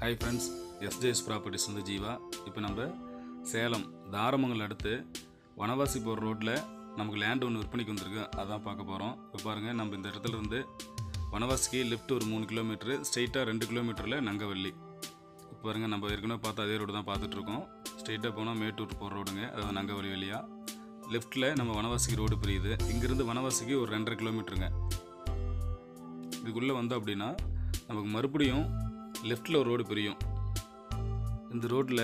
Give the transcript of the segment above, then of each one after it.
Hi friends, SJS properties வந்து ஜீவா. இப்போ நம்ம சேலம் தாரமங்கல் அடுத்து வனவாசி போகிற ரோட்டில் நமக்கு லேண்ட் ஒன்று விற்பனைக்கு வந்திருக்கு. அதான் பார்க்க போகிறோம். இப்போ பாருங்கள், நம்ம இந்த இடத்துல இருந்து வனவாசிக்கு லெஃப்ட் ஒரு 3 கிலோமீட்டரு, ஸ்ட்ரெயிட்டாக 2 கிலோமீட்டரில் நங்கவள்ளி. இப்போ பாருங்கள், நம்ம ஏற்கனவே பார்த்து அதே ரோடு தான் பார்த்துட்ருக்கோம். ஸ்ட்ரெயிட்டாக போனால் மேட்டூர் போகிற ரோடுங்க, அதாவது நங்கவள்ளி வழியாக. லெஃப்ட்டில் நம்ம வனவாசிக்கு ரோடு பிரியுது. இங்கேருந்து வனவாசிக்கு ஒரு 2.5 கிலோமீட்டருங்க. இதுக்குள்ளே வந்தோம் அப்படின்னா நமக்கு மறுபடியும் லெஃப்ட்டில் ஒரு ரோடு பிரியும். இந்த ரோட்டில்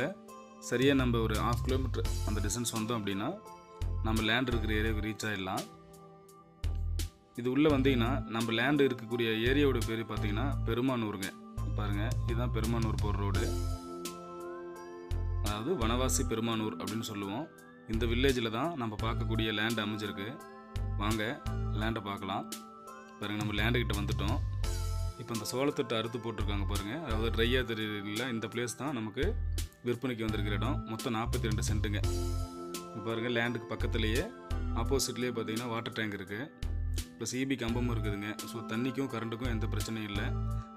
சரியாக நம்ம ஒரு 1/2 கிலோமீட்டர் அந்த டிஸ்டன்ஸ் வந்தோம் அப்படின்னா நம்ம லேண்ட் இருக்கிற ஏரியாவுக்கு ரீச் ஆகிடலாம். இது உள்ளே வந்தீங்கன்னா நம்ம லேண்டு இருக்கக்கூடிய ஏரியாவோட பேர் பார்த்தீங்கன்னா பெருமானூருங்க. பாருங்கள், இதுதான் பெருமானூர் போகிற ரோடு, அதாவது வனவாசி பெருமானூர் அப்படின்னு சொல்லுவோம். இந்த வில்லேஜில் தான் நம்ம பார்க்கக்கூடிய லேண்ட் அமைஞ்சிருக்கு. வாங்க லேண்டை பார்க்கலாம். பாருங்கள், நம்ம லேண்டுக்கிட்ட வந்துட்டோம். இப்போ இந்த சோளத்தட்டு அறுத்து போட்டிருக்காங்க பாருங்கள், அதாவது ட்ரையாக தெரியல. இந்த பிளேஸ் தான் நமக்கு விற்பனைக்கு வந்திருக்கிற இடம். மொத்தம் 42 சென்ட்டுங்க. இப்போ பாருங்கள், லேண்டுக்கு பக்கத்துலேயே ஆப்போசிட்லேயே பார்த்தீங்கன்னா வாட்டர் டேங்க் இருக்குது, ப்ளஸ் ஈபி கம்பமும் இருக்குதுங்க. ஸோ தண்ணிக்கும் கரண்ட்டுக்கும் எந்த பிரச்சனையும் இல்லை.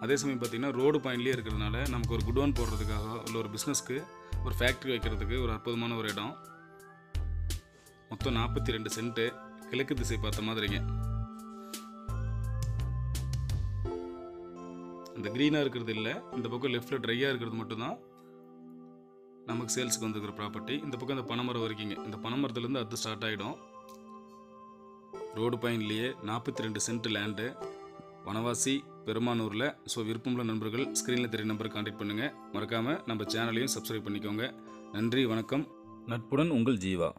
அதே சமயம் பார்த்தீங்கன்னா ரோடு பாயிண்ட்லேயே இருக்கிறதுனால நமக்கு ஒரு குடோன் போடுறதுக்காக இல்லை ஒரு பிஸ்னஸ்க்கு ஒரு ஃபேக்ட்ரி வைக்கிறதுக்கு ஒரு அற்புதமான ஒரு இடம். மொத்தம் 42 சென்ட்டு, கிழக்கு திசை பார்த்த மாதிரிங்க. இந்த க்ரீனாக இருக்கிறது இல்லை, இந்த பக்கம் லெஃப்ட்டில் ட்ரையாக இருக்கிறது மட்டும்தான் நமக்கு சேல்ஸுக்கு வந்துருக்கிற ப்ராப்பர்ட்டி. இந்த பக்கம் இந்த பனைமரம் வரைக்குங்க, இந்த பனைமரத்துலேருந்து அது ஸ்டார்ட் ஆகிடும். ரோடு பாயிண்ட்லேயே 42 சென்ட் லேண்டு, வனவாசி பெருமானூரில். ஸோ விருப்பமுள்ள நண்பர்கள் ஸ்க்ரீனில் தெரிய நம்பரை கான்டாக்ட் பண்ணுங்கள். மறக்காமல் நம்ம சேனலையும் சப்ஸ்கிரைப் பண்ணிக்கோங்க. நன்றி, வணக்கம். நட்புடன் உங்கள் ஜீவா.